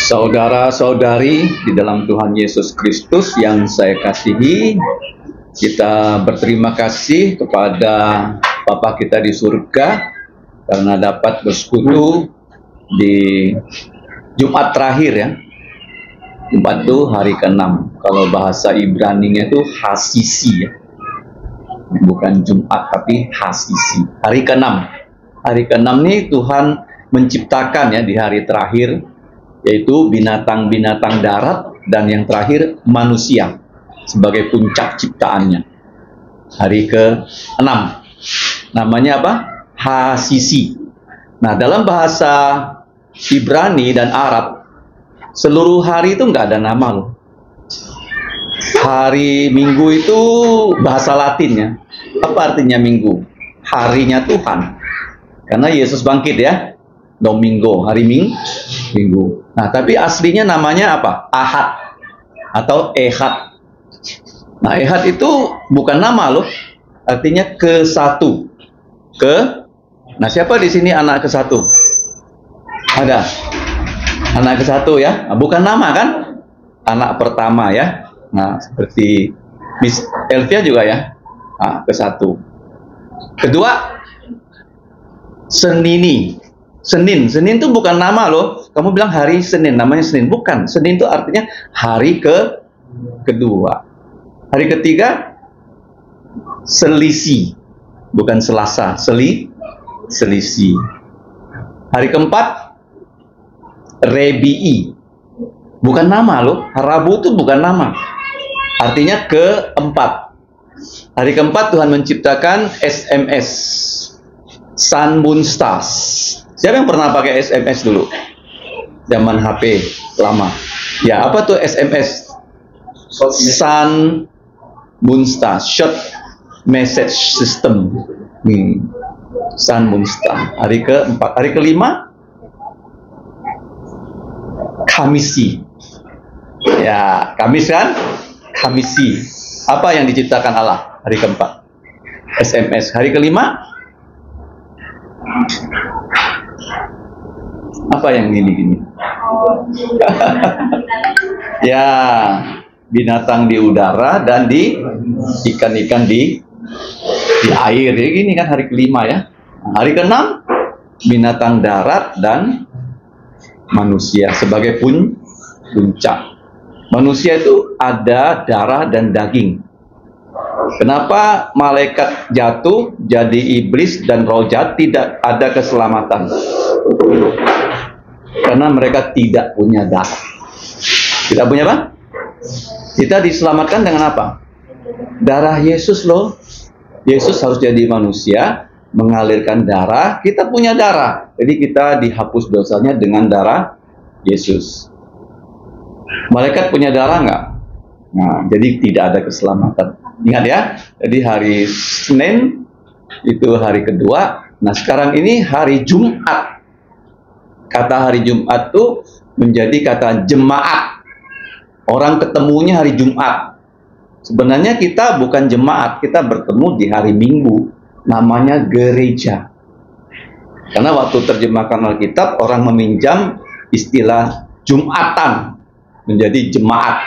Saudara-saudari di dalam Tuhan Yesus Kristus yang saya kasihi, kita berterima kasih kepada Bapa kita di surga karena dapat bersekutu di Jumat terakhir ya. Jumat itu hari ke-6. Kalau bahasa Ibrani-nya itu Hasisi ya. Bukan Jumat tapi Hasisi. Hari ke-6. Hari ke-6 nih Tuhan menciptakan ya di hari terakhir, yaitu binatang-binatang darat dan yang terakhir manusia sebagai puncak ciptaannya. Hari ke-6. Namanya apa? Hasisi. Nah, dalam bahasa Ibrani dan Arab, seluruh hari itu nggak ada nama loh. Hari Minggu itu bahasa Latinnya. Apa artinya Minggu? Harinya Tuhan. Karena Yesus bangkit ya. Domingo, hari Minggu. Nah, tapi aslinya namanya apa? Ahad atau Ehad. Nah, Ehad itu bukan nama loh. Artinya ke-1. Nah, siapa di sini anak ke-1? Ada? Anak ke-1 ya? Nah, bukan nama kan? Anak pertama ya. Nah, seperti Miss Elvia juga ya. Nah, ke-1. Kedua, Senini. Senin itu bukan nama loh. Kamu bilang hari Senin, namanya Senin. Bukan, Senin itu artinya hari kedua. Hari ketiga, Selisi. Bukan Selasa, Selisi. Hari keempat, Rebii. Bukan nama loh. Rabu itu bukan nama. Artinya keempat. Hari keempat Tuhan menciptakan SMS. Sun, Moon, Stars. Siapa yang pernah pakai SMS dulu? Zaman HP lama. Ya, apa tuh SMS? Sun, Moon, Stars. Short Message System. Sun, Moon, Stars. Hari keempat. Hari kelima, Kamisi. Ya, Kamis kan? Kamisi. Apa yang diciptakan Allah? Hari keempat. SMS. Hari kelima, apa yang gini-gini? Ya, binatang di udara dan di ikan-ikan di air. Jadi gini kan hari kelima ya. Hari keenam, binatang darat dan manusia sebagai puncak. Manusia itu ada darah dan daging. Kenapa malaikat jatuh jadi iblis dan roh jahat tidak ada keselamatan? Karena mereka tidak punya darah. Tidak punya apa? Kita diselamatkan dengan apa? Darah Yesus loh. Yesus harus jadi manusia, mengalirkan darah. Kita punya darah. Jadi kita dihapus dosanya dengan darah Yesus. Malaikat punya darah nggak? Nah, jadi tidak ada keselamatan. Ingat ya, jadi hari Senin itu hari kedua. Nah, sekarang ini hari Jumat. Kata hari Jumat itu menjadi kata jemaat. Orang ketemunya hari Jumat. Sebenarnya kita bukan jemaat, kita bertemu di hari Minggu. Namanya gereja. Karena waktu terjemahkan Alkitab, orang meminjam istilah Jumatan menjadi jemaat.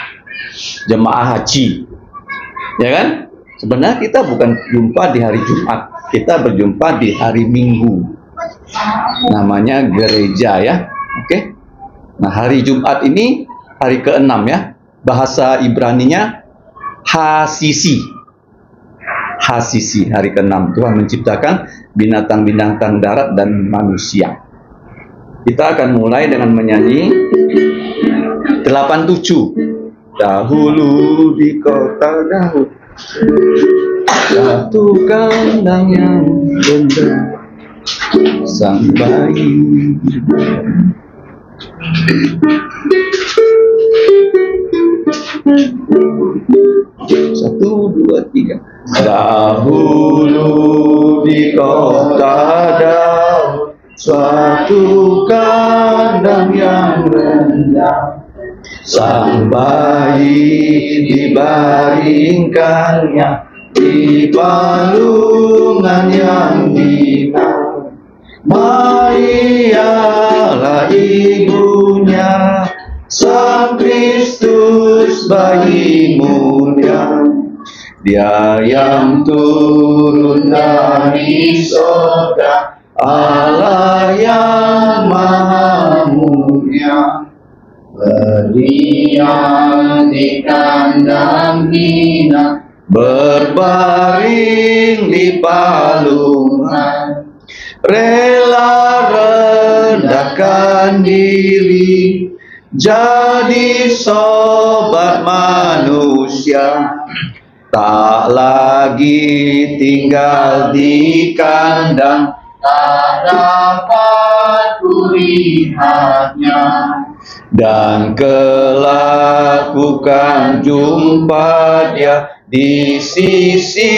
Jemaah haji. Ya kan? Sebenarnya kita bukan jumpa di hari Jumat. Kita berjumpa di hari Minggu. Namanya gereja ya. Oke. Nah, hari Jumat ini hari ke-6 ya. Bahasa Ibraninya Hasisi. Hasisi, hari ke-6. Tuhan menciptakan binatang-binatang darat dan manusia. Kita akan mulai dengan menyanyi 87. Dahulu di kota Daud, satu kandang yang rendah, sang bayi. Satu, dua, tiga. Dahulu di kota Daud, suatu kandang yang rendah, sang bayi dibaringkannya di palungan yang indah. Marialah ibunya, hari mulia. Dia yang turun dari surga, Allah yang maha mulia, berdiam di kandang bina, berbaring di palungan, rela rendahkan diri, jadi sobat manusia. Tak lagi tinggal di kandang, tak dapat kulihatnya, dan kelak bukan jumpa dia di sisi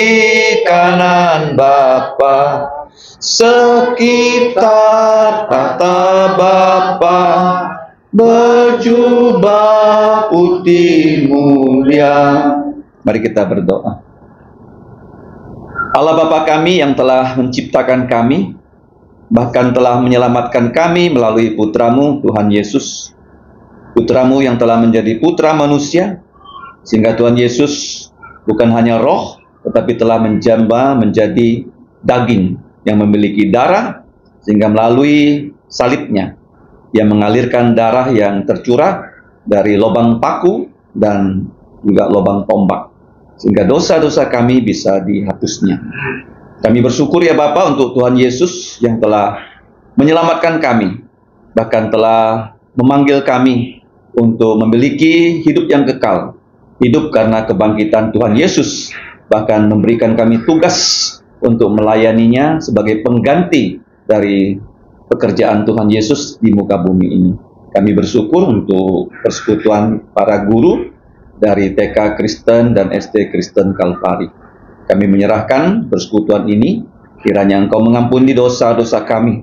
kanan Bapa. Sekitar tata Bapa, berjubah putih mulia. Mari kita berdoa. Allah Bapa kami yang telah menciptakan kami, bahkan telah menyelamatkan kami melalui Putramu Tuhan Yesus, Putramu yang telah menjadi putra manusia, sehingga Tuhan Yesus bukan hanya roh, tetapi telah menjamba menjadi daging yang memiliki darah, sehingga melalui salibnya yang mengalirkan darah yang tercurah dari lubang paku dan juga lubang tombak, sehingga dosa-dosa kami bisa dihapusnya. Kami bersyukur ya Bapa untuk Tuhan Yesus yang telah menyelamatkan kami, bahkan telah memanggil kami untuk memiliki hidup yang kekal, hidup karena kebangkitan Tuhan Yesus, bahkan memberikan kami tugas untuk melayaninya sebagai pengganti dari pekerjaan Tuhan Yesus di muka bumi ini. Kami bersyukur untuk persekutuan para guru dari TK Kristen dan SD Kristen Kalvari. Kami menyerahkan persekutuan ini, kiranya Engkau mengampuni dosa-dosa kami,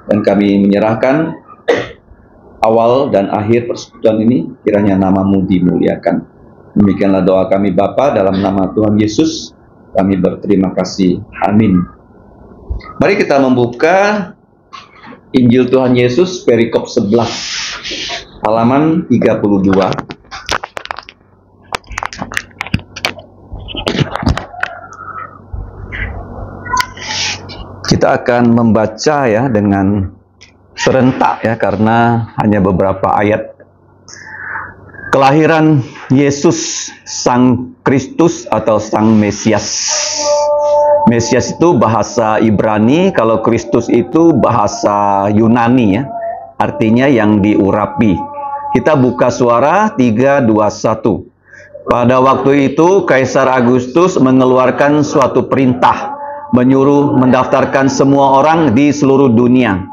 dan kami menyerahkan awal dan akhir persekutuan ini, kiranya nama-Mu dimuliakan. Demikianlah doa kami Bapa, dalam nama Tuhan Yesus kami berterima kasih. Amin. Mari kita membuka Injil Tuhan Yesus perikop 11 halaman 32. Kita akan membaca ya dengan serentak ya, karena hanya beberapa ayat. Kelahiran Yesus Sang Kristus atau Sang Mesias. Mesias itu bahasa Ibrani, kalau Kristus itu bahasa Yunani ya. Artinya yang diurapi. Kita buka suara 3, 2, 1. Pada waktu itu Kaisar Agustus mengeluarkan suatu perintah, menyuruh mendaftarkan semua orang di seluruh dunia.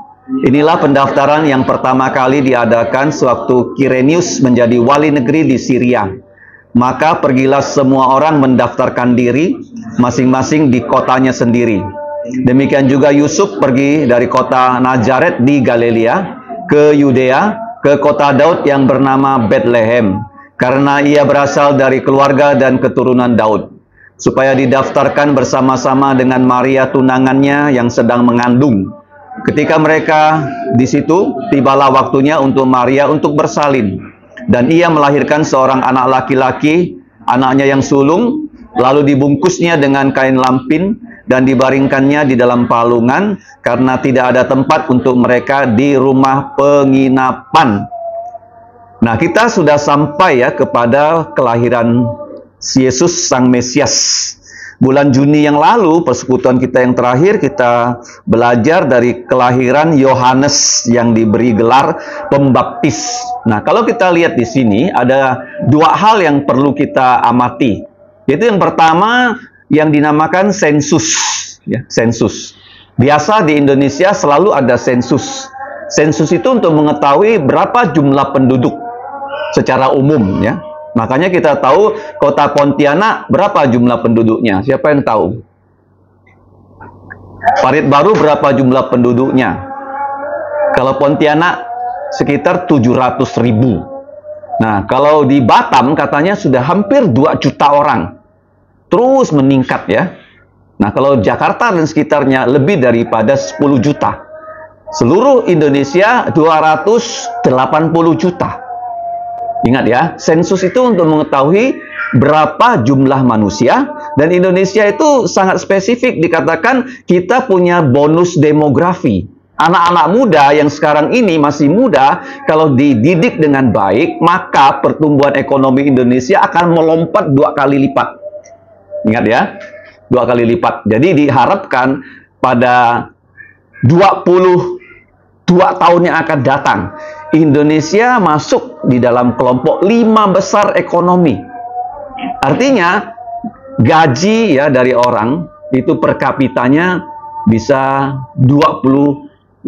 Inilah pendaftaran yang pertama kali diadakan sewaktu Kirenius menjadi wali negeri di Syria. Maka pergilah semua orang mendaftarkan diri masing-masing di kotanya sendiri. Demikian juga Yusuf pergi dari kota Nazaret di Galilea ke Yudea, ke kota Daud yang bernama Bethlehem, karena ia berasal dari keluarga dan keturunan Daud, supaya didaftarkan bersama-sama dengan Maria tunangannya yang sedang mengandung. Ketika mereka di situ, tibalah waktunya untuk Maria untuk bersalin, dan ia melahirkan seorang anak laki-laki, anaknya yang sulung, lalu dibungkusnya dengan kain lampin dan dibaringkannya di dalam palungan, karena tidak ada tempat untuk mereka di rumah penginapan. Nah, kita sudah sampai ya kepada kelahiran Yesus Sang Mesias. Bulan Juni yang lalu, persekutuan kita yang terakhir, kita belajar dari kelahiran Yohanes yang diberi gelar pembaptis. Nah, kalau kita lihat di sini, ada dua hal yang perlu kita amati. Yaitu yang pertama, yang dinamakan sensus. Ya, sensus. Biasa di Indonesia selalu ada sensus. Sensus itu untuk mengetahui berapa jumlah penduduk secara umum, ya. Makanya kita tahu kota Pontianak berapa jumlah penduduknya. Siapa yang tahu? Parit Baru berapa jumlah penduduknya? Kalau Pontianak sekitar 700.000. Nah, kalau di Batam katanya sudah hampir 2 juta orang. Terus meningkat ya. Nah, kalau Jakarta dan sekitarnya lebih daripada 10 juta. Seluruh Indonesia 280 juta. Ingat ya, sensus itu untuk mengetahui berapa jumlah manusia, dan Indonesia itu sangat spesifik, dikatakan kita punya bonus demografi. Anak-anak muda yang sekarang ini masih muda, kalau dididik dengan baik, maka pertumbuhan ekonomi Indonesia akan melompat 2 kali lipat. Ingat ya, 2 kali lipat. Jadi diharapkan pada 22 tahun yang akan datang, Indonesia masuk di dalam kelompok 5 besar ekonomi. Artinya gaji ya dari orang itu per kapitanya bisa $25.000.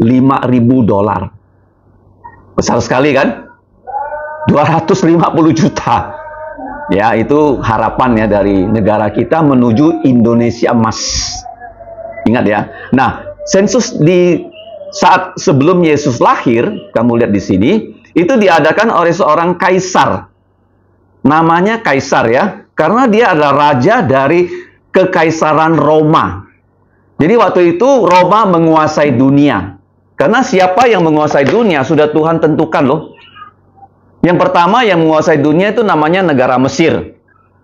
Besar sekali kan? 250 juta. Ya, itu harapan ya dari negara kita menuju Indonesia emas. Ingat ya. Nah, sensus di saat sebelum Yesus lahir, kamu lihat di sini, itu diadakan oleh seorang kaisar. Namanya kaisar ya, karena dia adalah raja dari kekaisaran Roma. Jadi waktu itu Roma menguasai dunia. Karena siapa yang menguasai dunia sudah Tuhan tentukan loh. Yang pertama yang menguasai dunia itu namanya negara Mesir.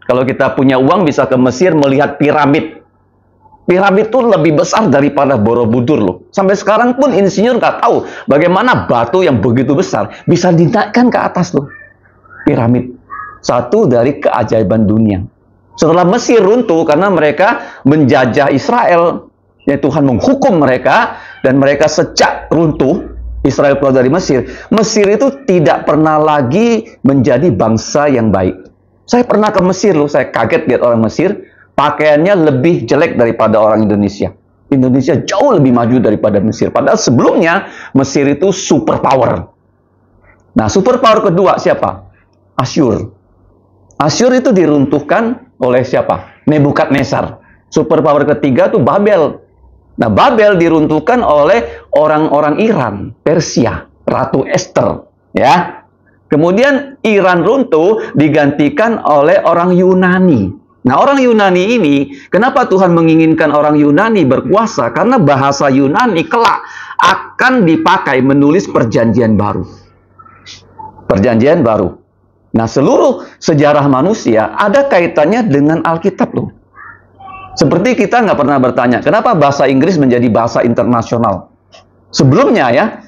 Kalau kita punya uang bisa ke Mesir melihat piramid. Piramid itu lebih besar daripada Borobudur loh. Sampai sekarang pun insinyur nggak tahu bagaimana batu yang begitu besar bisa dinaikkan ke atas loh. Piramid. Satu dari keajaiban dunia. Setelah Mesir runtuh karena mereka menjajah Israel, ya Tuhan menghukum mereka, dan mereka sejak runtuh Israel keluar dari Mesir. Mesir itu tidak pernah lagi menjadi bangsa yang baik. Saya pernah ke Mesir loh, saya kaget lihat orang Mesir. Pakaiannya lebih jelek daripada orang Indonesia. Indonesia jauh lebih maju daripada Mesir. Padahal sebelumnya Mesir itu superpower. Nah, superpower kedua siapa? Asyur. Asyur itu diruntuhkan oleh siapa? Nebukadnezar. Superpower ketiga itu Babel. Nah, Babel diruntuhkan oleh orang-orang Iran, Persia, Ratu Esther. Ya. Kemudian Iran runtuh digantikan oleh orang Yunani. Nah, orang Yunani ini, kenapa Tuhan menginginkan orang Yunani berkuasa? Karena bahasa Yunani kelak akan dipakai menulis perjanjian baru. Perjanjian baru. Nah, seluruh sejarah manusia ada kaitannya dengan Alkitab loh. Seperti kita nggak pernah bertanya, kenapa bahasa Inggris menjadi bahasa internasional? Sebelumnya ya,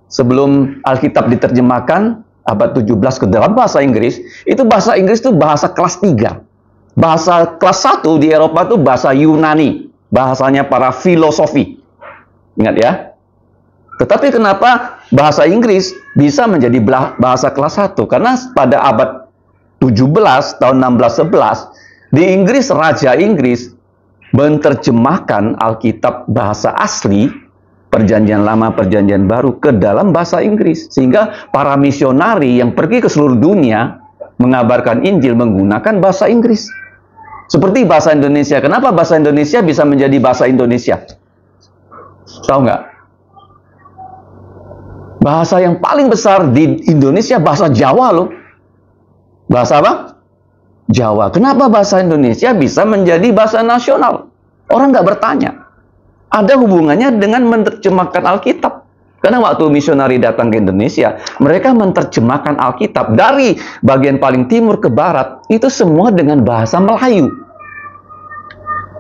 sebelum Alkitab diterjemahkan abad 17 ke dalam bahasa Inggris, itu bahasa Inggris itu bahasa kelas 3. Bahasa kelas 1 di Eropa itu bahasa Yunani. Bahasanya para filosofi. Ingat ya. Tetapi kenapa bahasa Inggris bisa menjadi bahasa kelas 1? Karena pada abad 17, tahun 1611, di Inggris, Raja Inggris menerjemahkan Alkitab bahasa asli, Perjanjian Lama, Perjanjian Baru, ke dalam bahasa Inggris. Sehingga para misionari yang pergi ke seluruh dunia mengabarkan Injil menggunakan bahasa Inggris. Seperti bahasa Indonesia. Kenapa bahasa Indonesia bisa menjadi bahasa Indonesia? Tahu nggak? Bahasa yang paling besar di Indonesia bahasa Jawa loh. Bahasa apa? Jawa. Kenapa bahasa Indonesia bisa menjadi bahasa nasional? Orang nggak bertanya. Ada hubungannya dengan menerjemahkan Alkitab. Karena waktu misionari datang ke Indonesia, mereka menerjemahkan Alkitab dari bagian paling timur ke barat, itu semua dengan bahasa Melayu.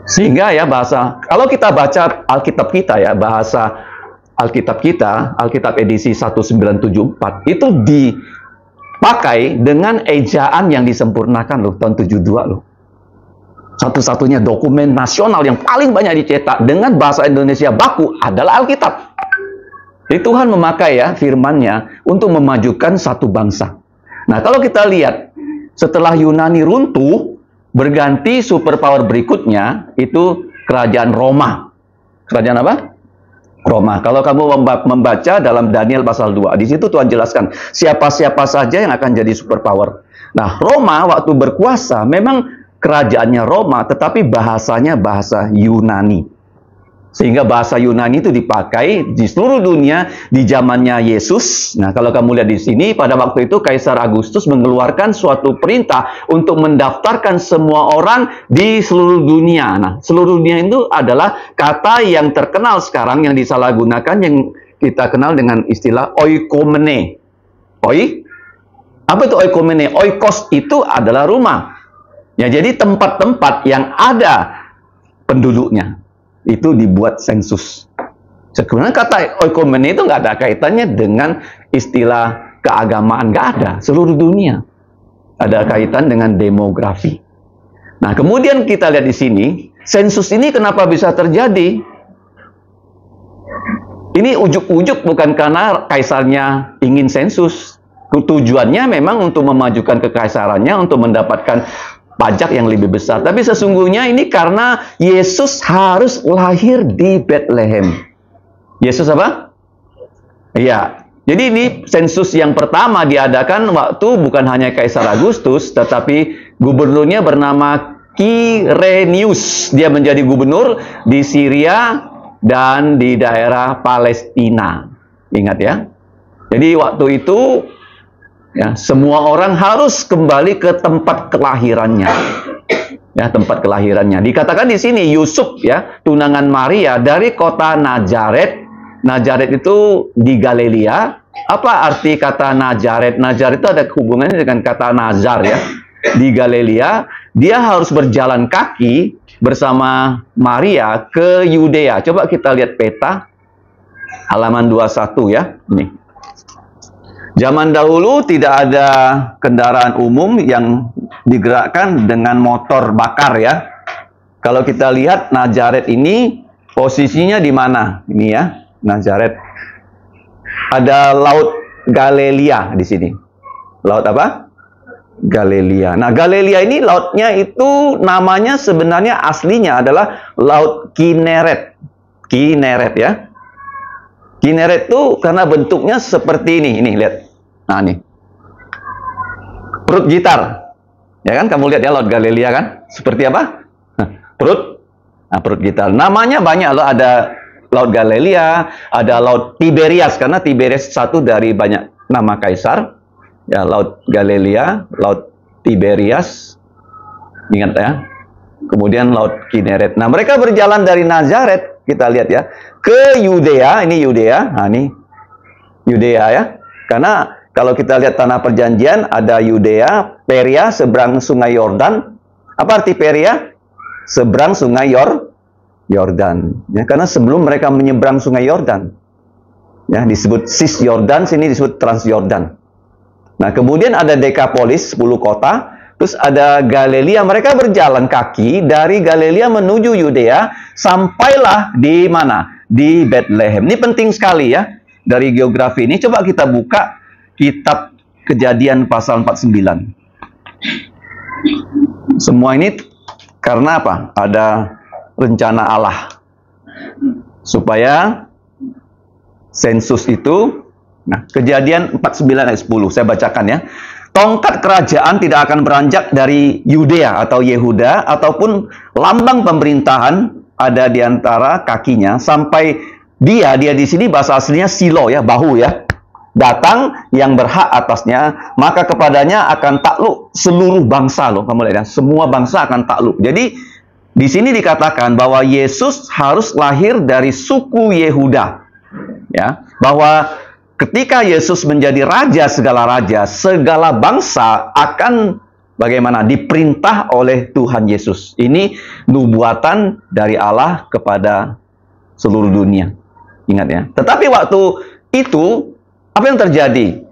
Sehingga ya bahasa, kalau kita baca Alkitab kita ya, bahasa Alkitab kita, Alkitab edisi 1974, itu dipakai dengan ejaan yang disempurnakan loh, tahun 72 loh. Satu-satunya dokumen nasional yang paling banyak dicetak dengan bahasa Indonesia baku adalah Alkitab. Jadi Tuhan memakai ya firman-Nya untuk memajukan satu bangsa. Nah, kalau kita lihat setelah Yunani runtuh, berganti superpower berikutnya itu kerajaan Roma. Kerajaan apa? Roma. Kalau kamu membaca dalam Daniel pasal 2, di situ Tuhan jelaskan siapa-siapa saja yang akan jadi superpower. Nah, Roma waktu berkuasa memang kerajaannya Roma, tetapi bahasanya bahasa Yunani. Sehingga bahasa Yunani itu dipakai di seluruh dunia di zamannya Yesus. Nah, kalau kamu lihat di sini, pada waktu itu Kaisar Agustus mengeluarkan suatu perintah untuk mendaftarkan semua orang di seluruh dunia. Nah, seluruh dunia itu adalah kata yang terkenal sekarang yang disalahgunakan, yang kita kenal dengan istilah oikomene. Apa itu oikomene? Oikos itu adalah rumah. Ya, jadi tempat-tempat yang ada penduduknya itu dibuat sensus. Sebenarnya kata oikomene itu nggak ada kaitannya dengan istilah keagamaan, nggak ada. Seluruh dunia ada kaitan dengan demografi. Nah, kemudian kita lihat di sini, sensus ini kenapa bisa terjadi? Ini ujuk-ujuk bukan karena kaisarnya ingin sensus. Tujuannya memang untuk memajukan kekaisarannya, untuk mendapatkan pajak yang lebih besar. Tapi sesungguhnya ini karena Yesus harus lahir di Bethlehem. Yesus apa? Iya. Jadi ini sensus yang pertama diadakan waktu bukan hanya Kaisar Agustus, tetapi gubernurnya bernama Quirinius. Dia menjadi gubernur di Syria dan di daerah Palestina. Ingat ya. Jadi waktu itu ya, semua orang harus kembali ke tempat kelahirannya. Ya, tempat kelahirannya. Dikatakan di sini Yusuf ya, tunangan Maria dari kota Nazaret. Nazaret itu di Galilea. Apa arti kata Nazaret? Nazaret itu ada hubungannya dengan kata Nazar ya. Di Galilea, dia harus berjalan kaki bersama Maria ke Yudea. Coba kita lihat peta halaman 21 ya. Ini. Zaman dahulu tidak ada kendaraan umum yang digerakkan dengan motor bakar ya. Kalau kita lihat Nazaret ini posisinya di mana? Ini ya, Nazaret. Ada Laut Galilea di sini. Laut apa? Galilea. Nah, Galilea ini lautnya itu namanya sebenarnya aslinya adalah Laut Kineret. Kineret ya. Kineret itu karena bentuknya seperti ini. Ini lihat. Nah, ini. Perut gitar. Ya kan, kamu lihat ya Laut Galilea kan? Seperti apa? Perut. Nah, perut gitar. Namanya banyak loh, ada Laut Galilea, ada Laut Tiberias, karena Tiberias satu dari banyak nama kaisar. Ya, Laut Galilea, Laut Tiberias. Ingat ya. Kemudian Laut Kineret. Nah, mereka berjalan dari Nazaret, kita lihat ya, ke Yudea. Ini Yudea. Nah, ini Yudea ya. Karena kalau kita lihat tanah perjanjian, ada Yudea, Peria, seberang sungai Yordan. Apa arti Peria? Seberang sungai Yordan. Ya, karena sebelum mereka menyeberang sungai Yordan, ya disebut Cisjordan, sini disebut Transyordan. Nah, kemudian ada Dekapolis, 10 kota. Terus ada Galilea. Mereka berjalan kaki dari Galilea menuju Yudea, sampailah di mana? Di Bethlehem. Ini penting sekali ya. Dari geografi ini, coba kita buka kitab Kejadian pasal 49. Semua ini karena apa? Ada rencana Allah. Supaya sensus itu, nah, Kejadian 49 ayat 10, saya bacakan ya. Tongkat kerajaan tidak akan beranjak dari Yudea atau Yehuda, ataupun lambang pemerintahan ada di antara kakinya, sampai dia di sini bahasa aslinya silo ya, bahu ya. Datang yang berhak atasnya, maka kepadanya akan takluk seluruh bangsa loh. Kamu lihat ya, semua bangsa akan takluk. Jadi di sini dikatakan bahwa Yesus harus lahir dari suku Yehuda. Ya, bahwa ketika Yesus menjadi raja, segala bangsa akan bagaimana? Diperintah oleh Tuhan Yesus. Ini nubuatan dari Allah kepada seluruh dunia. Ingat ya. Tetapi waktu itu, apa yang terjadi?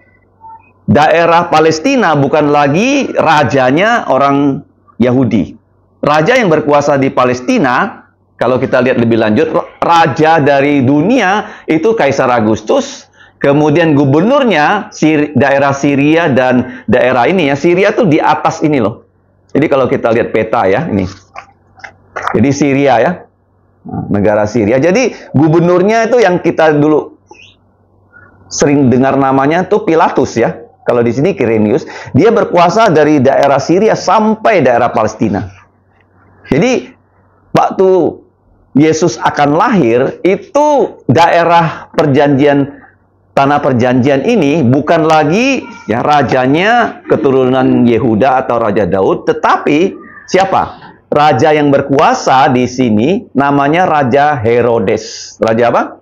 Daerah Palestina bukan lagi rajanya orang Yahudi. Raja yang berkuasa di Palestina, kalau kita lihat lebih lanjut, raja dari dunia itu Kaisar Agustus. Kemudian gubernurnya daerah Syria dan daerah ini ya. Syria tuh di atas ini loh. Jadi kalau kita lihat peta ya, ini. Jadi Syria ya. Negara Syria. Jadi gubernurnya itu yang kita dulu sering dengar namanya tuh Pilatus ya. Kalau di sini Quirinius, dia berkuasa dari daerah Syria sampai daerah Palestina. Jadi waktu Yesus akan lahir, itu daerah perjanjian, tanah perjanjian ini bukan lagi ya rajanya keturunan Yehuda atau Raja Daud, tetapi siapa? Raja yang berkuasa di sini namanya Raja Herodes. Raja apa?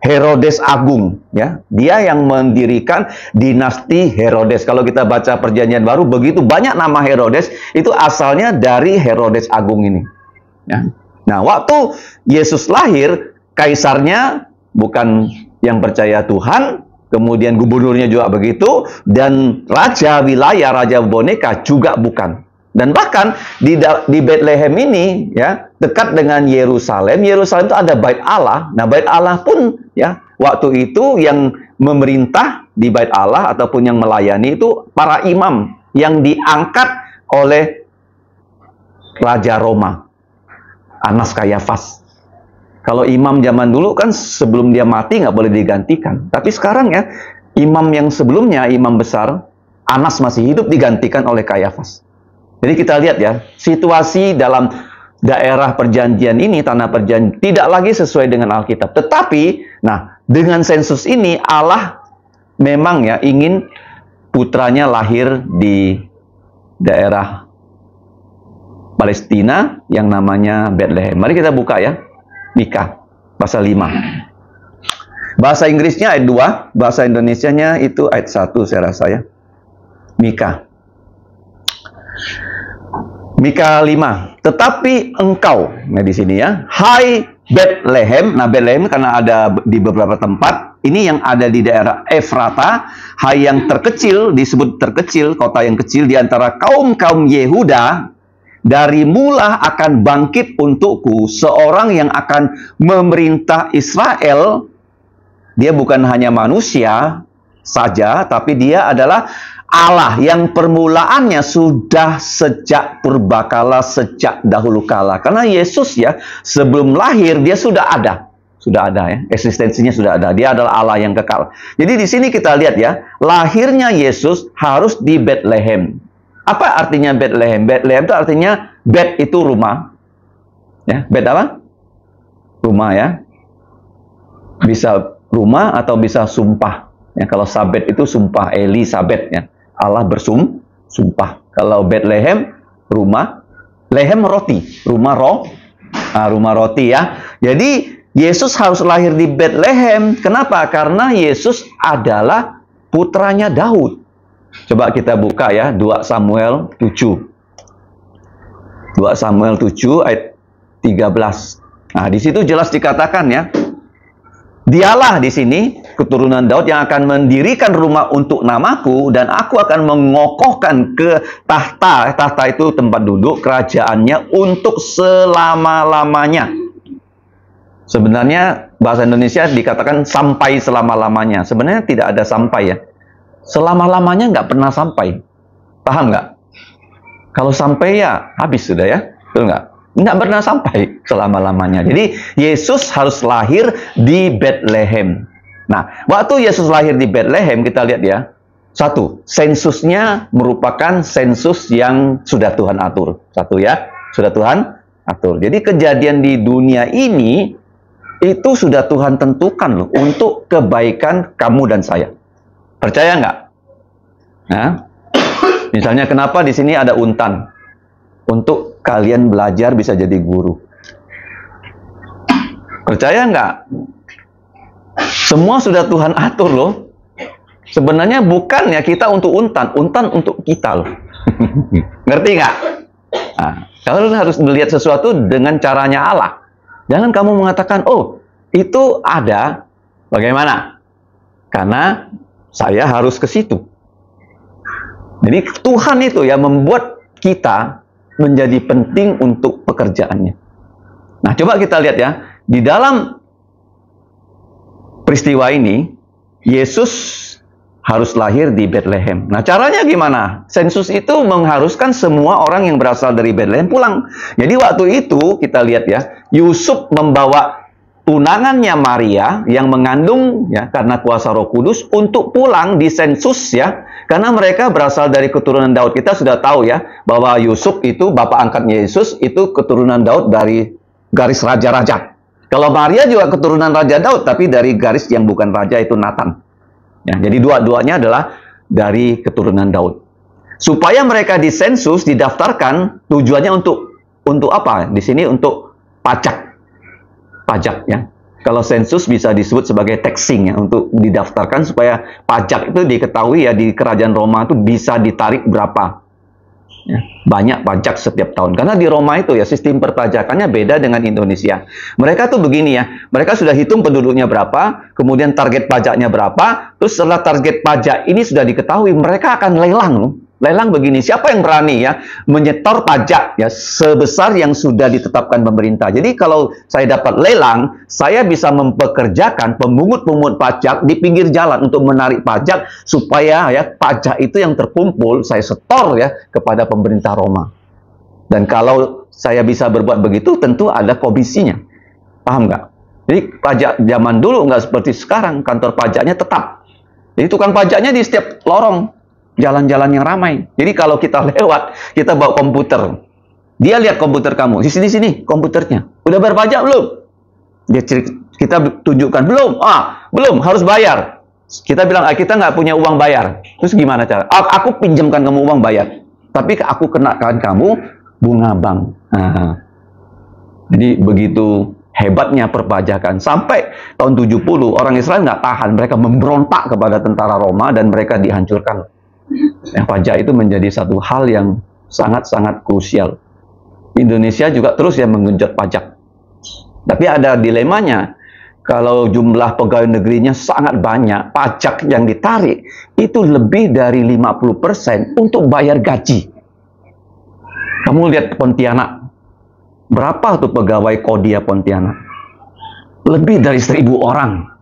Herodes Agung, ya. Dia yang mendirikan dinasti Herodes. Kalau kita baca Perjanjian Baru, begitu banyak nama Herodes, itu asalnya dari Herodes Agung ini. Ya. Nah, waktu Yesus lahir, kaisarnya bukan yang percaya Tuhan, kemudian gubernurnya juga begitu, dan raja wilayah, raja boneka juga bukan. Dan bahkan di Bethlehem ini, ya, dekat dengan Yerusalem. Yerusalem itu ada Bait Allah. Nah, Bait Allah pun, ya, waktu itu yang memerintah di Bait Allah ataupun yang melayani itu para imam yang diangkat oleh Raja Roma, Annas Kayafas. Kalau imam zaman dulu kan sebelum dia mati nggak boleh digantikan. Tapi sekarang ya, imam yang sebelumnya, imam besar, Anas masih hidup, digantikan oleh Kayafas. Jadi kita lihat ya, situasi dalam daerah perjanjian ini, tanah perjanjian, tidak lagi sesuai dengan Alkitab. Tetapi, nah, dengan sensus ini, Allah memang ya ingin putranya lahir di daerah Palestina yang namanya Bethlehem. Mari kita buka ya, Mika, pasal 5. Bahasa Inggrisnya ayat 2, bahasa Indonesianya itu ayat 1 saya rasa ya. Mika. Mika 5. Tetapi engkau, nah di sini ya, hai Bethlehem. Nah, Bethlehem karena ada di beberapa tempat. Ini yang ada di daerah Efrata, hai yang terkecil, disebut terkecil, kota yang kecil di antara kaum-kaum Yehuda. Dari mula akan bangkit untukku seorang yang akan memerintah Israel. Dia bukan hanya manusia saja, tapi dia adalah Allah yang permulaannya sudah sejak purbakala, sejak dahulu kala. Karena Yesus ya, sebelum lahir dia sudah ada ya, eksistensinya sudah ada. Dia adalah Allah yang kekal. Jadi di sini kita lihat ya, lahirnya Yesus harus di Bethlehem. Apa artinya Bethlehem? Bethlehem itu artinya Bet itu rumah. Ya, Bet apa? Rumah ya. Bisa rumah atau bisa sumpah. Ya, kalau Sabet itu sumpah Elisabeth ya. Allah bersumpah. Kalau Bethlehem rumah, lehem roti, rumah roti ya. Jadi Yesus harus lahir di Bethlehem. Kenapa? Karena Yesus adalah putranya Daud. Coba kita buka ya, 2 Samuel 7. 2 Samuel 7 ayat 13. Nah, di situ jelas dikatakan ya, dialah di sini keturunan Daud yang akan mendirikan rumah untuk namaku, dan aku akan mengokohkan ke tahta. Tahta itu tempat duduk kerajaannya untuk selama-lamanya. Sebenarnya bahasa Indonesia dikatakan sampai selama-lamanya. Sebenarnya tidak ada sampai ya. Selama-lamanya nggak pernah sampai. Paham nggak? Kalau sampai ya habis sudah ya. Betul nggak? Nggak pernah sampai selama-lamanya. Jadi Yesus harus lahir di Bethlehem. Nah, waktu Yesus lahir di Bethlehem, kita lihat ya. 1, sensusnya merupakan sensus yang sudah Tuhan atur. 1 ya, sudah Tuhan atur. Jadi kejadian di dunia ini itu sudah Tuhan tentukan loh untuk kebaikan kamu dan saya. Percaya nggak? Nah, misalnya kenapa di sini ada untan? Untuk kalian belajar bisa jadi guru. Percaya nggak? Semua sudah Tuhan atur loh. Sebenarnya bukan ya kita untuk untan untuk kita loh. Ngerti nggak? Nah, kalian harus melihat sesuatu dengan caranya Allah. Jangan kamu mengatakan, oh itu ada, bagaimana? Karena saya harus ke situ. Jadi Tuhan itu yang membuat kita menjadi penting untuk pekerjaannya. Nah, coba kita lihat ya, di dalam peristiwa ini, Yesus harus lahir di Bethlehem. Nah, caranya gimana? Sensus itu mengharuskan semua orang yang berasal dari Bethlehem pulang. Jadi waktu itu, kita lihat ya, Yusuf membawa tunangannya Maria yang mengandung ya karena kuasa Roh Kudus untuk pulang di sensus ya. Karena mereka berasal dari keturunan Daud. Kita sudah tahu ya, bahwa Yusuf itu, bapak angkatnya Yesus, itu keturunan Daud dari garis raja-raja. Kalau Maria juga keturunan Raja Daud, tapi dari garis yang bukan raja, itu Nathan. Ya, jadi dua-duanya adalah dari keturunan Daud. Supaya mereka disensus, didaftarkan, tujuannya untuk apa? Di sini untuk pajak ya. Kalau sensus bisa disebut sebagai taxing ya, untuk didaftarkan supaya pajak itu diketahui ya di kerajaan Roma itu bisa ditarik berapa. Ya, banyak pajak setiap tahun. Karena di Roma itu ya sistem perpajakannya beda dengan Indonesia. Mereka tuh begini ya, mereka sudah hitung penduduknya berapa, kemudian target pajaknya berapa, terus setelah target pajak ini sudah diketahui, mereka akan lelang loh. Lelang begini, siapa yang berani ya menyetor pajak ya sebesar yang sudah ditetapkan pemerintah. Jadi kalau saya dapat lelang, saya bisa mempekerjakan pemungut-pemungut pajak di pinggir jalan untuk menarik pajak supaya ya pajak itu yang terkumpul saya setor ya kepada pemerintah Roma. Dan kalau saya bisa berbuat begitu, tentu ada komisinya. Paham nggak? Jadi pajak zaman dulu nggak seperti sekarang, kantor pajaknya tetap. Jadi tukang pajaknya di setiap lorong. Jalan-jalan yang ramai. Jadi kalau kita lewat, kita bawa komputer. Dia lihat komputer kamu. Di sini komputernya. Udah bayar pajak belum? Kita tunjukkan belum. Belum. Harus bayar. Kita bilang kita nggak punya uang bayar. Terus gimana cara? Aku pinjamkan kamu uang bayar. Tapi aku kenakan kamu bunga bank. Jadi begitu hebatnya perpajakan. Sampai tahun 70 orang Israel nggak tahan. Mereka memberontak kepada tentara Roma dan mereka dihancurkan. Yang pajak itu menjadi satu hal yang sangat-sangat krusial. Indonesia juga terus ya menggenjot pajak. Tapi ada dilemanya. Kalau jumlah pegawai negerinya sangat banyak, pajak yang ditarik itu lebih dari 50% untuk bayar gaji. Kamu lihat Pontianak. Berapa tuh pegawai Kodia Pontianak? Lebih dari 1.000 orang.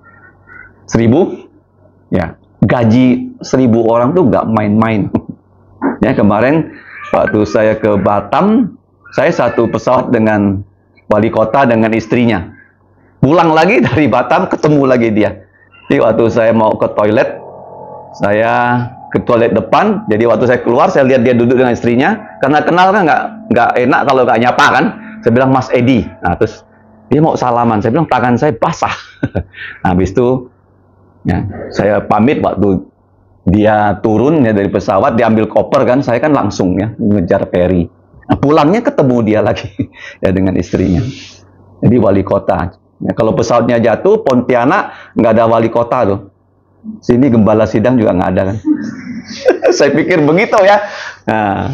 1.000? Ya. Gaji 1.000 orang tuh nggak main-main. Ya, kemarin waktu saya ke Batam, saya satu pesawat dengan wali kota dengan istrinya. Pulang lagi dari Batam, ketemu lagi dia. Jadi waktu saya mau ke toilet, saya ke toilet depan. Jadi waktu saya keluar, saya lihat dia duduk dengan istrinya. Karena kenal kan nggak enak kalau nggak nyapa kan. Saya bilang Mas Edi. Nah terus dia mau salaman. Saya bilang tangan saya basah. Nah, habis itu ya, saya pamit waktu dia turun ya dari pesawat, diambil koper kan, saya kan langsung ya mengejar ferry. Nah, pulangnya ketemu dia lagi ya dengan istrinya. Jadi wali kota. Ya, kalau pesawatnya jatuh, Pontianak nggak ada wali kota tuh. Sini gembala sidang juga nggak ada kan. Saya pikir begitu ya. Nah,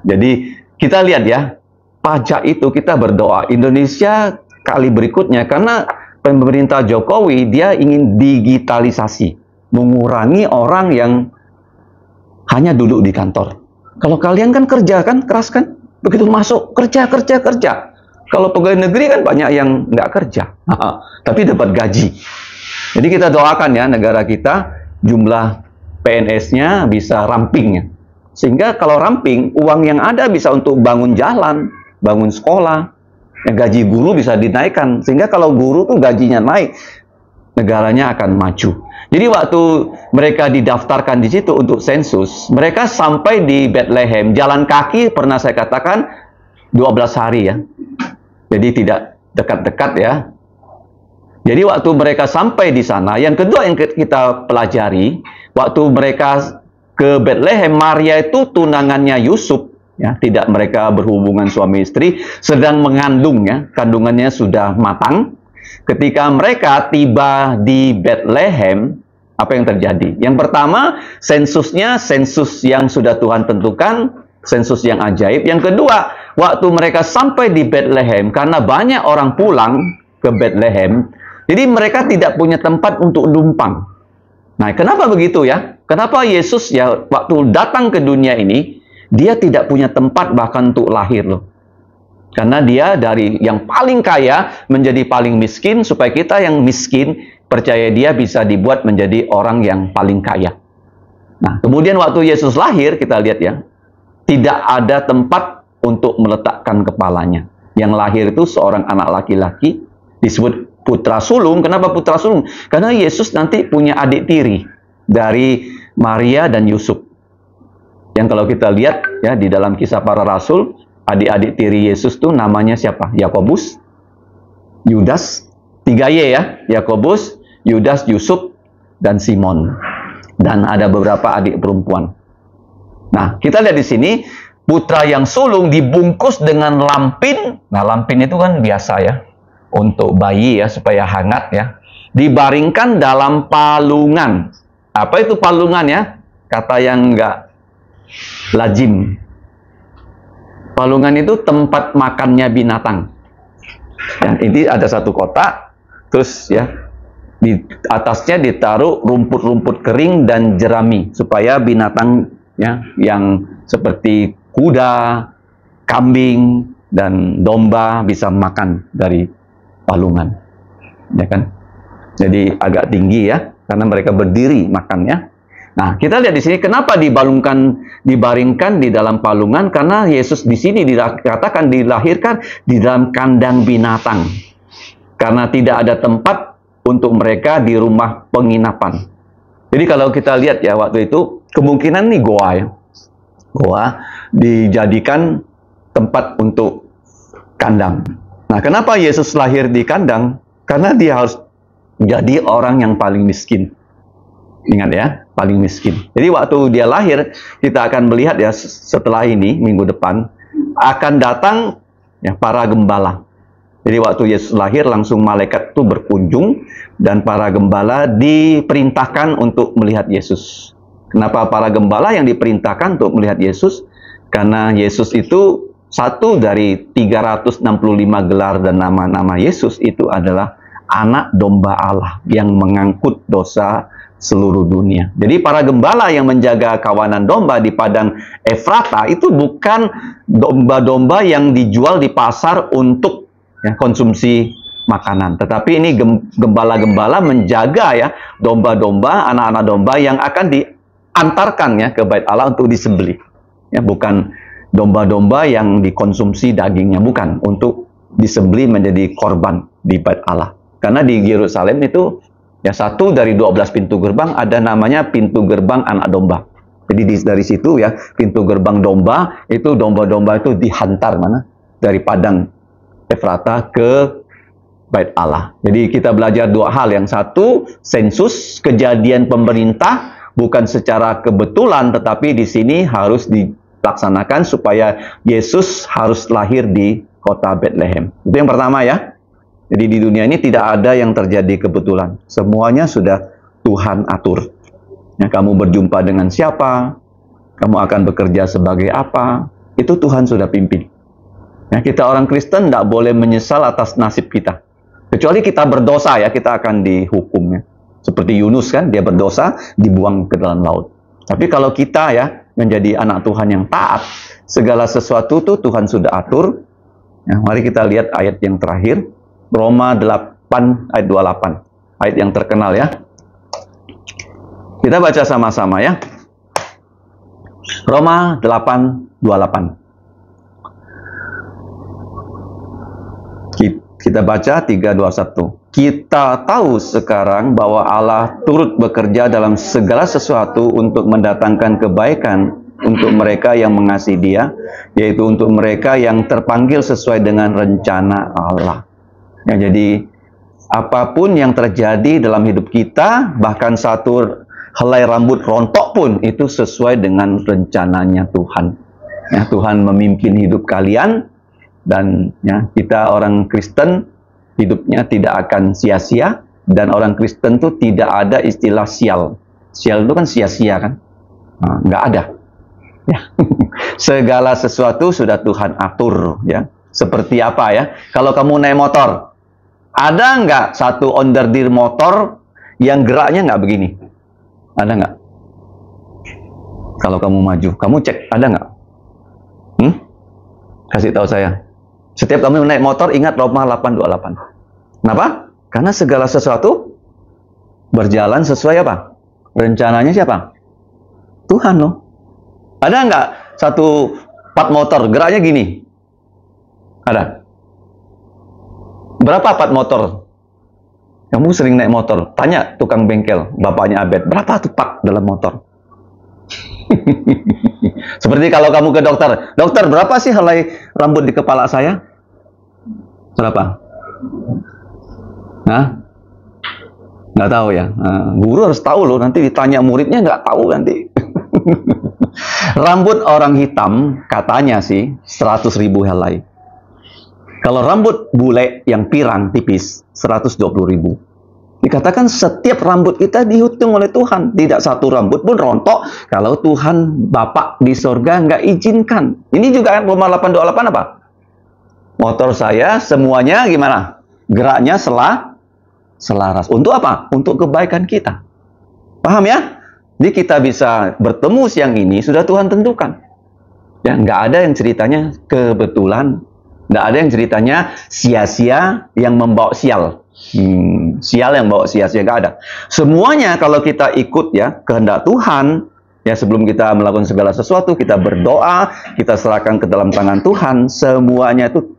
jadi kita lihat ya, pajak itu kita berdoa Indonesia kali berikutnya karena pemerintah Jokowi dia ingin digitalisasi, mengurangi orang yang hanya duduk di kantor. Kalau kalian kan kerja kan, keras kan, begitu masuk kerja. Kalau pegawai negeri kan banyak yang nggak kerja, tapi dapat gaji. Jadi kita doakan ya negara kita jumlah PNS-nya bisa ramping ya, sehingga kalau ramping uang yang ada bisa untuk bangun jalan, bangun sekolah. Yang gaji guru bisa dinaikkan, sehingga kalau guru tuh gajinya naik, negaranya akan maju. Jadi waktu mereka didaftarkan di situ untuk sensus, mereka sampai di Bethlehem, jalan kaki pernah saya katakan 12 hari ya. Jadi tidak dekat-dekat ya. Jadi waktu mereka sampai di sana, yang kedua yang kita pelajari, waktu mereka ke Bethlehem, Maria itu tunangannya Yusuf. Ya, tidak mereka berhubungan suami istri, sedang mengandung ya, kandungannya sudah matang. Ketika mereka tiba di Bethlehem, apa yang terjadi? Yang pertama, sensusnya sensus yang sudah Tuhan tentukan, sensus yang ajaib. Yang kedua, waktu mereka sampai di Bethlehem, karena banyak orang pulang ke Bethlehem, jadi mereka tidak punya tempat untuk numpang. Nah, kenapa begitu ya? Kenapa Yesus ya waktu datang ke dunia ini, dia tidak punya tempat bahkan untuk lahir loh. Karena dia dari yang paling kaya menjadi paling miskin, supaya kita yang miskin percaya dia bisa dibuat menjadi orang yang paling kaya. Nah, kemudian waktu Yesus lahir, kita lihat ya, tidak ada tempat untuk meletakkan kepalanya. Yang lahir itu seorang anak laki-laki, disebut putra sulung. Kenapa putra sulung? Karena Yesus nanti punya adik tiri dari Maria dan Yusuf. Yang kalau kita lihat ya di dalam Kisah Para Rasul, adik-adik tiri Yesus tuh namanya siapa? Yakobus, Yudas, 3Y ya, Yakobus, Yudas, Yusuf, dan Simon. Dan ada beberapa adik perempuan. Nah, kita lihat di sini, putra yang sulung dibungkus dengan lampin. Nah, lampin itu kan biasa ya. untuk bayi ya, supaya hangat ya. Dibaringkan dalam palungan. Apa itu palungan ya? Kata yang enggak lazim. Palungan itu tempat makannya binatang. Dan ini ada satu kotak, terus ya di atasnya ditaruh rumput-rumput kering dan jerami supaya binatang ya yang seperti kuda, kambing dan domba bisa makan dari palungan, ya kan? Jadi agak tinggi ya, karena mereka berdiri makannya. Nah, kita lihat di sini kenapa dibaringkan di dalam palungan, karena Yesus di sini dikatakan dilahirkan di dalam kandang binatang. Karena tidak ada tempat untuk mereka di rumah penginapan. Jadi kalau kita lihat ya waktu itu kemungkinan nih goa ya. Goa dijadikan tempat untuk kandang. Nah, kenapa Yesus lahir di kandang? Karena dia harus jadi orang yang paling miskin. Ingat ya, paling miskin. Jadi waktu dia lahir, kita akan melihat ya setelah ini, minggu depan, akan datang ya para gembala. Jadi waktu Yesus lahir, langsung malaikat itu berkunjung, dan para gembala diperintahkan untuk melihat Yesus. Kenapa para gembala yang diperintahkan untuk melihat Yesus? Karena Yesus itu satu dari 365 gelar dan nama-nama Yesus itu adalah anak domba Allah yang mengangkut dosa seluruh dunia. Jadi para gembala yang menjaga kawanan domba di padang Efrata itu bukan domba-domba yang dijual di pasar untuk ya, konsumsi makanan. Tetapi ini gembala-gembala menjaga ya domba-domba, anak-anak domba yang akan diantarkan ya ke Bait Allah untuk disembelih. Ya, bukan domba-domba yang dikonsumsi dagingnya, bukan, untuk disembelih menjadi korban di Bait Allah. Karena di Yerusalem itu ya satu dari 12 pintu gerbang ada namanya pintu gerbang anak domba. Jadi dari situ ya pintu gerbang domba itu domba-domba itu dihantar mana? Dari padang Efrata ke Bait Allah. Jadi kita belajar dua hal. Yang satu, sensus kejadian pemerintah bukan secara kebetulan, tetapi di sini harus dilaksanakan supaya Yesus harus lahir di kota Bethlehem. Itu yang pertama ya. Jadi di dunia ini tidak ada yang terjadi kebetulan. Semuanya sudah Tuhan atur. Ya, kamu berjumpa dengan siapa, kamu akan bekerja sebagai apa, itu Tuhan sudah pimpin. Ya, kita orang Kristen tidak boleh menyesal atas nasib kita. Kecuali kita berdosa ya, kita akan dihukum ya. Seperti Yunus kan, dia berdosa, dibuang ke dalam laut. Tapi kalau kita ya, menjadi anak Tuhan yang taat, segala sesuatu itu Tuhan sudah atur. Ya, mari kita lihat ayat yang terakhir. Roma 8 ayat 28. Ayat yang terkenal ya. Kita baca sama-sama ya. Roma 8:28. Kita baca 3:21. Kita tahu sekarang bahwa Allah turut bekerja dalam segala sesuatu untuk mendatangkan kebaikan untuk mereka yang mengasihi Dia, yaitu untuk mereka yang terpanggil sesuai dengan rencana Allah. Ya, jadi apapun yang terjadi dalam hidup kita, bahkan satu helai rambut rontok pun itu sesuai dengan rencananya Tuhan. Ya, Tuhan memimpin hidup kalian, dan ya, kita orang Kristen hidupnya tidak akan sia-sia, dan orang Kristen itu tidak ada istilah sial. Sial itu kan sia-sia kan? Nah, nggak ada. Ya. Segala sesuatu sudah Tuhan atur ya. Seperti apa ya? Kalau kamu naik motor, ada nggak satu onderdir motor yang geraknya nggak begini? Ada nggak? Kalau kamu maju, kamu cek, ada nggak? Kasih tahu saya. Setiap kamu naik motor, ingat Roma 8:28. Kenapa? Karena segala sesuatu berjalan sesuai apa? Rencananya siapa? Tuhan loh. Ada nggak satu part motor geraknya gini? Ada. Berapa part motor? Kamu sering naik motor, tanya tukang bengkel, bapaknya Abed, berapa tuh part dalam motor? Seperti kalau kamu ke dokter, dokter berapa sih helai rambut di kepala saya? Berapa? Nah, nggak tahu ya. Nah, guru harus tahu loh, nanti ditanya muridnya nggak tahu nanti. Rambut orang hitam katanya sih 100.000 helai. Kalau rambut bule yang pirang tipis 120.000. Dikatakan setiap rambut kita dihitung oleh Tuhan. Tidak satu rambut pun rontok kalau Tuhan Bapa di sorga nggak izinkan. Ini juga kan Roma 8:28 apa? Motor saya semuanya gimana? Geraknya selaras. Untuk apa? Untuk kebaikan kita. Paham ya? Jadi kita bisa bertemu siang ini sudah Tuhan tentukan. Ya, nggak ada yang ceritanya kebetulan. Nggak ada yang ceritanya sia-sia yang membawa sial. Sial yang bawa sia-sia, nggak ada. Semuanya kalau kita ikut ya kehendak Tuhan, ya sebelum kita melakukan segala sesuatu, kita berdoa, kita serahkan ke dalam tangan Tuhan, semuanya itu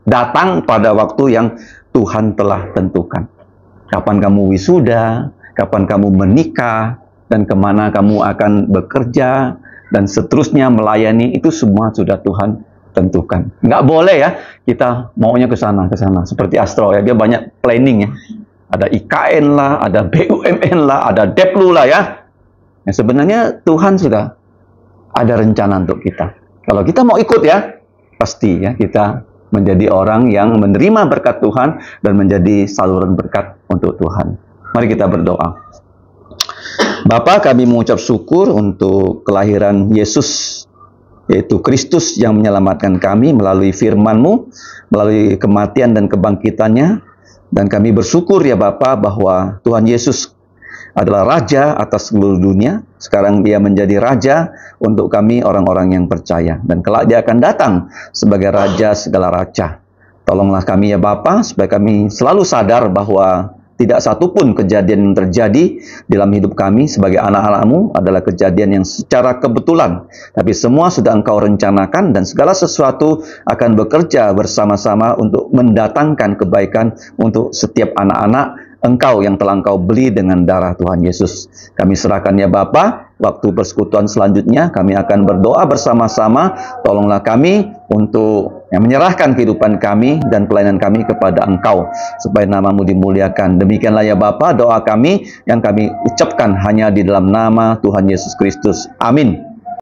datang pada waktu yang Tuhan telah tentukan. Kapan kamu wisuda, kapan kamu menikah, dan kemana kamu akan bekerja, dan seterusnya melayani, itu semua sudah Tuhan tentukan. Nggak boleh ya, kita maunya ke sana. Seperti Astro ya, dia banyak planning ya. Ada IKN lah, ada BUMN lah, ada Deplu lah ya. Ya sebenarnya Tuhan sudah ada rencana untuk kita. Kalau kita mau ikut ya, pasti ya kita menjadi orang yang menerima berkat Tuhan dan menjadi saluran berkat untuk Tuhan. Mari kita berdoa. Bapa, kami mengucap syukur untuk kelahiran Yesus, yaitu Kristus yang menyelamatkan kami melalui firman-Mu, melalui kematian dan kebangkitannya. Dan kami bersyukur ya Bapa bahwa Tuhan Yesus adalah Raja atas seluruh dunia. Sekarang Dia menjadi Raja untuk kami orang-orang yang percaya. Dan kelak Dia akan datang sebagai Raja segala raja. Tolonglah kami ya Bapa, supaya kami selalu sadar bahwa tidak satupun kejadian yang terjadi dalam hidup kami sebagai anak-anak-Mu adalah kejadian yang secara kebetulan. Tapi semua sudah Engkau rencanakan dan segala sesuatu akan bekerja bersama-sama untuk mendatangkan kebaikan untuk setiap anak-anak Engkau yang telah Engkau beli dengan darah Tuhan Yesus. Kami serahkan ya Bapa. Waktu persekutuan selanjutnya kami akan berdoa bersama-sama. Tolonglah kami untuk menyerahkan kehidupan kami dan pelayanan kami kepada Engkau, supaya nama-Mu dimuliakan. Demikianlah ya Bapa, doa kami yang kami ucapkan hanya di dalam nama Tuhan Yesus Kristus. Amin.